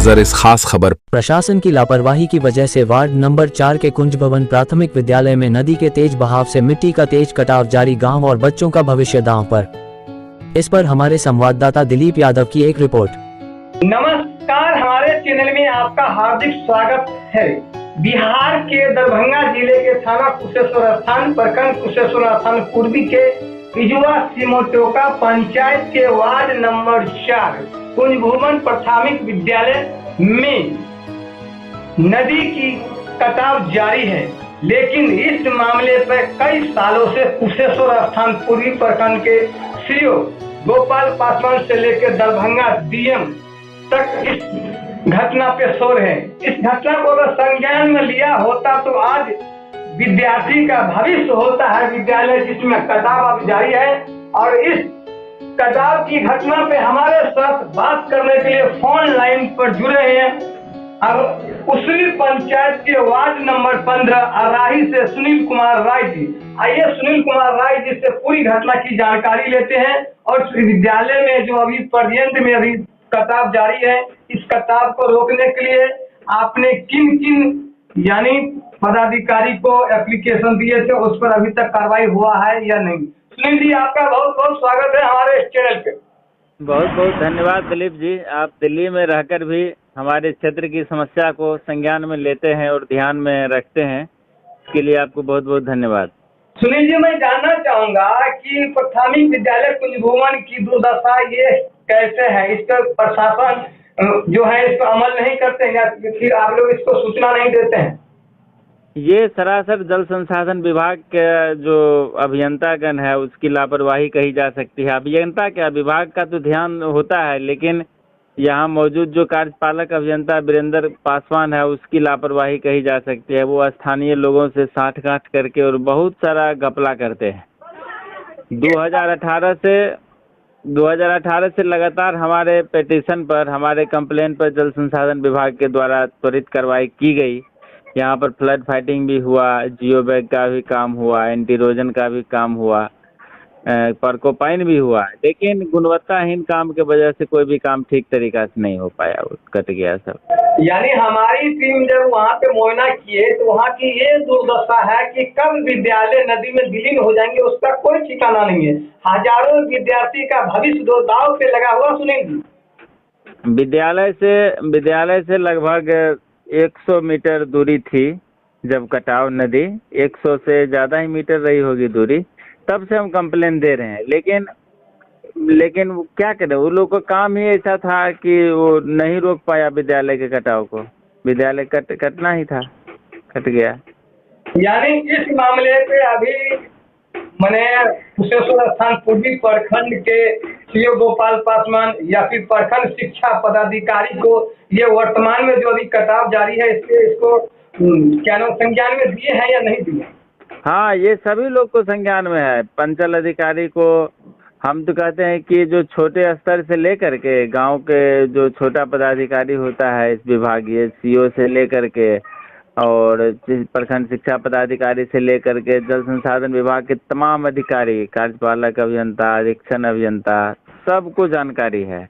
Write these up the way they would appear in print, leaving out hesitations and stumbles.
नजर इस खास खबर। प्रशासन की लापरवाही की वजह से वार्ड नंबर 4 के कुंज भवन प्राथमिक विद्यालय में नदी के तेज बहाव से मिट्टी का तेज कटाव जारी, गांव और बच्चों का भविष्य दांव पर। इस पर हमारे संवाददाता दिलीप यादव की एक रिपोर्ट। नमस्कार, हमारे चैनल में आपका हार्दिक स्वागत है। बिहार के दरभंगा जिले के थाना कुशेश्वर स्थान, प्रखंड कुशेश्वर स्थान पूर्वी के इजुआ सिमोटोका पंचायत के वार्ड नंबर 4 कुंज भवन प्राथमिक विद्यालय में नदी की कटाव जारी है। लेकिन इस मामले पर कई सालों से कुशेश्वर स्थान पूर्वी प्रखंड के सीओ गोपाल पासवान से लेकर दरभंगा डीएम तक इस घटना पे शोर है। इस घटना को अगर संज्ञान में लिया होता तो आज विद्यार्थी का भविष्य होता है विद्यालय जिसमें कटाव अब जारी है। और इस कटाव की घटना पे हमारे साथ बात करने के लिए फोन लाइन पर जुड़े हैं अब उसी पंचायत के वार्ड नंबर 15 अराही से सुनील कुमार राय जी। आइए सुनील कुमार राय जी से पूरी घटना की जानकारी लेते हैं और विद्यालय में जो अभी पर्यंत में अभी कटाव जारी है, इस कटाव को रोकने के लिए आपने किन किन यानी पदाधिकारी को एप्लीकेशन दिए थे, उस पर अभी तक कार्रवाई हुआ है या नहीं? सुनील जी, आपका बहुत बहुत स्वागत है हमारे इस चैनल पे। बहुत बहुत धन्यवाद दिलीप जी। आप दिल्ली में रहकर भी हमारे क्षेत्र की समस्या को संज्ञान में लेते हैं और ध्यान में रखते हैं, इसके लिए आपको बहुत बहुत धन्यवाद। सुनील जी, मैं जानना चाहूंगा कि प्राथमिक विद्यालय कुंज भवन की दुर्दशा ये कैसे है? इस पर प्रशासन जो है इस पर अमल नहीं करते हैं या फिर आप लोग इसको सूचना नहीं देते हैं? ये सरासर जल संसाधन विभाग के जो अभियंतागण है उसकी लापरवाही कही जा सकती है। अभियंता क्या, विभाग का तो ध्यान होता है, लेकिन यहाँ मौजूद जो कार्यपालक अभियंता वीरेंद्र पासवान है उसकी लापरवाही कही जा सकती है। वो स्थानीय लोगों से साठ-गांठ करके और बहुत सारा घपला करते हैं। 2018 से लगातार हमारे पिटीशन पर, हमारे कंप्लेन पर जल संसाधन विभाग के द्वारा त्वरित कार्रवाई की गई। यहाँ पर फ्लड फाइटिंग भी हुआ, जियो बैग का भी काम हुआ, एंटी इरोजन का भी काम हुआ, परकोपाइन भी हुआ, लेकिन गुणवत्ताहीन काम के वजह से कोई भी काम ठीक तरीका से नहीं हो पाया, कट गया सब। यानी हमारी टीम जब वहाँ पे मुआयना किए तो वहाँ की ये दुर्दशा है कि कब विद्यालय नदी में विलीन हो जाएंगे उसका कोई ठिकाना नहीं है। हजारों विद्यार्थी का भविष्य दो दाव पे लगा हुआ। सुनील जी, विद्यालय से लगभग 100 मीटर दूरी थी जब कटाव नदी, 100 से ज़्यादा ही मीटर रही होगी दूरी, तब से हम कंप्लेन दे रहे हैं। लेकिन वो क्या करें, वो लोग का काम ही ऐसा था कि वो नहीं रोक पाया विद्यालय के कटाव को। विद्यालय कटना ही था, कट गया। यानी इस मामले पे अभी मैंने कुशेश्वर स्थान पूर्वी प्रखंड के सीओ गोपाल पासवान या फिर प्रखंड शिक्षा पदाधिकारी को ये वर्तमान में जो अभी कटाव जारी है इसको क्या नाम संज्ञान में दिए हैं या नहीं दिए? हाँ, ये सभी लोग को संज्ञान में है। पंचायत अधिकारी को हम तो कहते हैं कि जो छोटे स्तर से लेकर के गांव के जो छोटा पदाधिकारी होता है इस विभागीय, सीओ से लेकर के और प्रखंड शिक्षा पदाधिकारी से लेकर के जल संसाधन विभाग के तमाम अधिकारी, कार्यपालक अभियंता, अधीक्षण अभियंता, सबको जानकारी है।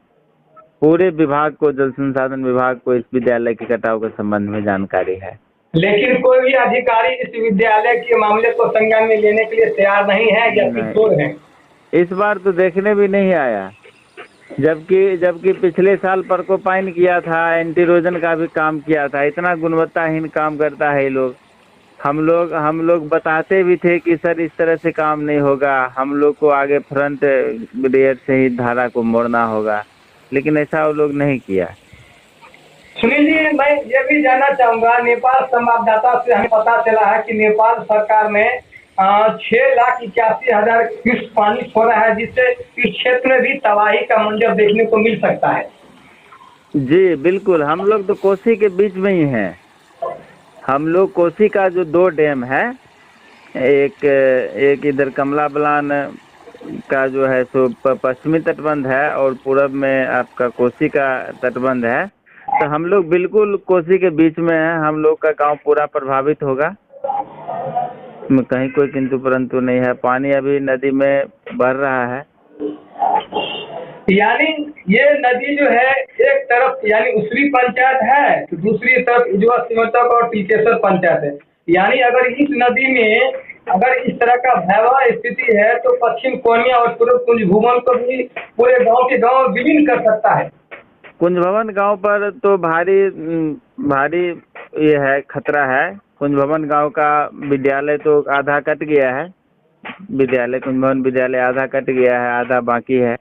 पूरे विभाग को, जल संसाधन विभाग को इस विद्यालय के कटाव के संबंध में जानकारी है। लेकिन कोई भी अधिकारी इस विद्यालय के मामले को संज्ञान में लेने के लिए तैयार नहीं है या फिर चोर है? इस बार तो देखने भी नहीं आया, जबकि पिछले साल परकोपाइन किया था, एंटी इरोजन का भी काम किया था। इतना गुणवत्ताहीन काम करता है ये लोग। हम लोग बताते भी थे कि सर इस तरह से काम नहीं होगा, हम लोग को आगे फ्रंट रेयर से ही धारा को मोड़ना होगा, लेकिन ऐसा वो लोग नहीं किया। सुनील जी, मैं ये भी जानना चाहूंगा, नेपाल संवाददाता से हमें पता चला है कि नेपाल सरकार ने 6,81,000 क्यूसेक पानी छोड़ा है, जिससे इस क्षेत्र में भी तबाही का मंजर देखने को मिल सकता है। जी बिल्कुल, हम लोग तो कोसी के बीच में ही हैं। हम लोग कोसी का जो 2 डैम है, एक इधर कमला बलान का जो है सो पश्चिमी तटबंध है और पूरब में आपका कोसी का तटबंध है। तो हम लोग बिल्कुल कोसी के बीच में हैं। हम लोग का गांव पूरा प्रभावित होगा, कहीं कोई किंतु परंतु नहीं है। पानी अभी नदी में बढ़ रहा है। यानी ये नदी जो है एक तरफ यानी उसरी पंचायत है तो दूसरी तरफ इजवा सिमटक और टीकेश्वर पंचायत है। यानी अगर इस नदी में अगर इस तरह का भयावह स्थिति है तो पश्चिम कोनिया और पूर्व कुंज भवन को भी पूरे गांव के गांव विलीन कर सकता है। कुंज भवन गांव पर तो भारी ये है, खतरा है। कुंज भवन गांव का विद्यालय तो आधा कट गया है, विद्यालय कुंज भवन विद्यालय आधा कट गया है, आधा बाकी है,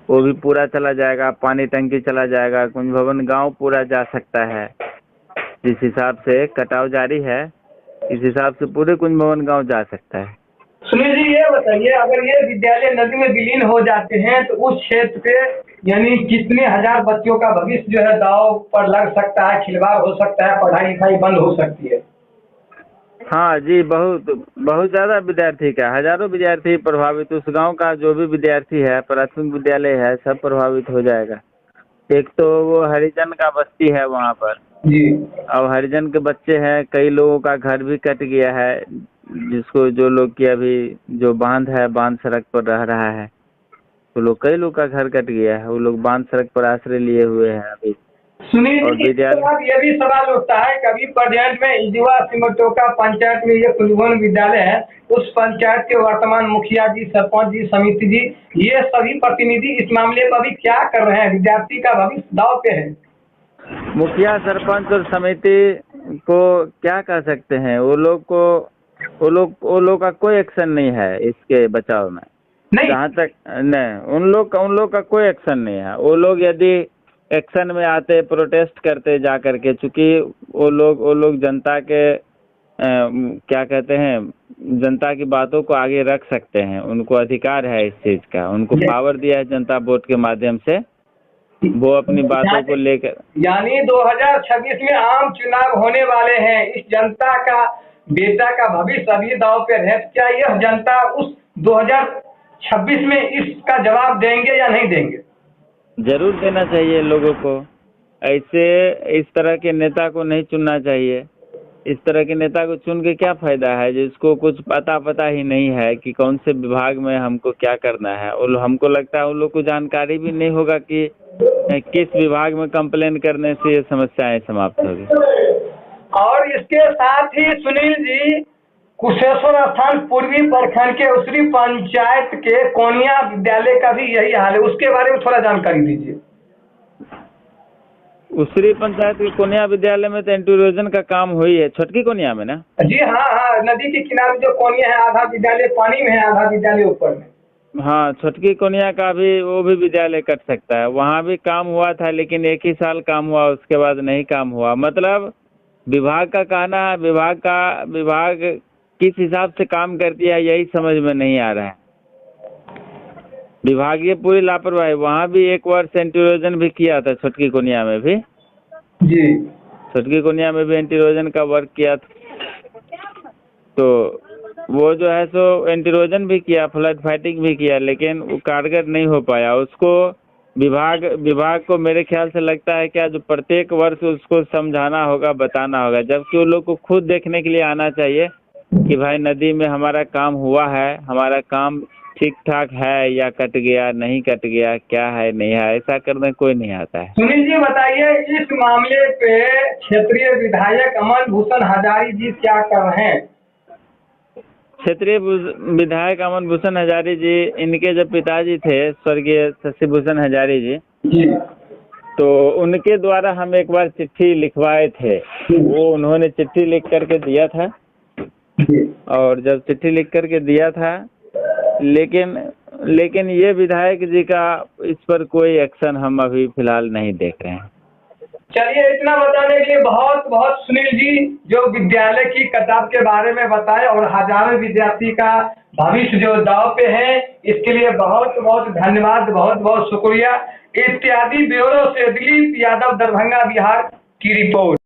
वो भी पूरा चला जाएगा। पानी टंकी चला जाएगा, कुंज भवन गांव पूरा जा सकता है। जिस हिसाब से कटाव जारी है इस हिसाब से पूरे कुंज भवन गांव जा सकता है। सुनील जी ये बताइए, अगर ये विद्यालय नदी में विलीन हो जाते हैं तो उस क्षेत्र के यानी कितने हजार बच्चों का भविष्य जो है दांव पर लग सकता है, खिलवाड़ हो सकता है, पढ़ाई लिखाई बंद हो सकती है। हाँ जी, बहुत ज्यादा विद्यार्थी का, हजारों विद्यार्थी प्रभावित। उस गांव का जो भी विद्यार्थी है, प्राथमिक विद्यालय है, सब प्रभावित हो जाएगा। एक तो वो हरिजन का बस्ती है वहाँ पर जी, और हरिजन के बच्चे हैं, कई लोगों का घर भी कट गया है, जिसको जो लोग की अभी जो बांध है, बांध सड़क पर रह रहा है, तो लोग कई लोग का घर कट गया है, वो लोग बांध सड़क पर आश्रय लिए हुए हैं अभी। सुनील जी ये भी सवाल उठता है कभी प्रेजेंट में इजवा सिमटोका पंचायत में ये कुंज भवन विद्यालय है, उस पंचायत के वर्तमान मुखिया जी, सरपंच जी, समिति जी, ये सभी प्रतिनिधि इस मामले पर अभी क्या कर रहे हैं? विद्यार्थी का भविष्य दांव पे है। मुखिया, सरपंच और समिति को क्या कह सकते हैं? वो लोग का कोई एक्शन नहीं है इसके बचाव में। नहीं, जहाँ तक नहीं, उन लोग का कोई एक्शन नहीं है। वो लोग यदि एक्शन में आते, प्रोटेस्ट करते जा करके, चूंकि वो लोग जनता के क्या कहते हैं, जनता की बातों को आगे रख सकते हैं, उनको अधिकार है इस चीज का, उनको पावर दिया है जनता वोट के माध्यम से, वो अपनी बातों को लेकर। यानी 2026 में आम चुनाव होने वाले हैं, इस जनता का बेटा का भविष्य अभी दांव पे है। क्या यह जनता उस 2026 में इसका जवाब देंगे या नहीं देंगे? जरूर देना चाहिए लोगों को। ऐसे इस तरह के नेता को नहीं चुनना चाहिए। इस तरह के नेता को चुन के क्या फायदा है जिसको कुछ पता ही नहीं है कि कौन से विभाग में हमको क्या करना है। और हमको लगता है उन लोग को जानकारी भी नहीं होगा कि किस विभाग में कंप्लेन करने से ये समस्याएं समाप्त होगी। और इसके साथ ही सुनील जी, कुशेश्वर स्थान पूर्वी प्रखंड के उसरी पंचायत के कोनिया विद्यालय का भी यही हाल है, उसके बारे में थोड़ा जानकारी दीजिए। उसरी पंचायत के कोनिया विद्यालय में तो इंटीरोजन का काम हुई है, छोटकी कोनिया में ना? जी हाँ, नदी के किनारे जो कोनिया है, आधा विद्यालय पानी में है, आधा विद्यालय ऊपर में। हाँ, छोटकी कोनिया का भी वो भी विद्यालय कट सकता है। वहाँ भी काम हुआ था, लेकिन एक ही साल काम हुआ, उसके बाद नहीं काम हुआ। मतलब विभाग का कहना है, विभाग किस हिसाब से काम करती है यही समझ में नहीं आ रहा है। विभागीय पूरी लापरवाही। वहाँ भी एक वर्ष एंटीरोजन भी किया था, छोटकी कोनिया में भी जी, छोटकी कोनिया में भी एंटीरोजन का वर्क किया था। तो वो जो है सो एंटीरोजन भी किया, फ्लड फाइटिंग भी किया, लेकिन वो कारगर नहीं हो पाया। उसको विभाग को मेरे ख्याल से लगता है क्या, जो प्रत्येक वर्ष उसको समझाना होगा, बताना होगा, जबकि वो लोग को खुद देखने के लिए आना चाहिए कि भाई नदी में हमारा काम हुआ है, हमारा काम ठीक ठाक है या कट गया, नहीं कट गया, क्या है नहीं है, ऐसा करने कोई नहीं आता है। सुनील जी बताइए, इस मामले पे क्षेत्रीय विधायक अमन भूषण हजारी जी क्या कर रहे हैं? क्षेत्रीय विधायक अमन भूषण हजारी जी, इनके जब पिताजी थे स्वर्गीय शशि भूषण हजारी जी, तो उनके द्वारा हम एक बार चिट्ठी लिखवाए थे। वो उन्होंने चिट्ठी लिख करके दिया था, और जब चिट्ठी लिख करके दिया था, लेकिन ये विधायक जी का इस पर कोई एक्शन हम अभी फिलहाल नहीं देख रहे हैं। चलिए, इतना बताने के लिए बहुत बहुत सुनील जी, जो विद्यालय की कटाव के बारे में बताए और हजारों विद्यार्थी का भविष्य जो दांव पे है, इसके लिए बहुत बहुत धन्यवाद, बहुत बहुत शुक्रिया। इत्यादि ब्यूरो से दिलीप यादव, दरभंगा, बिहार की रिपोर्ट।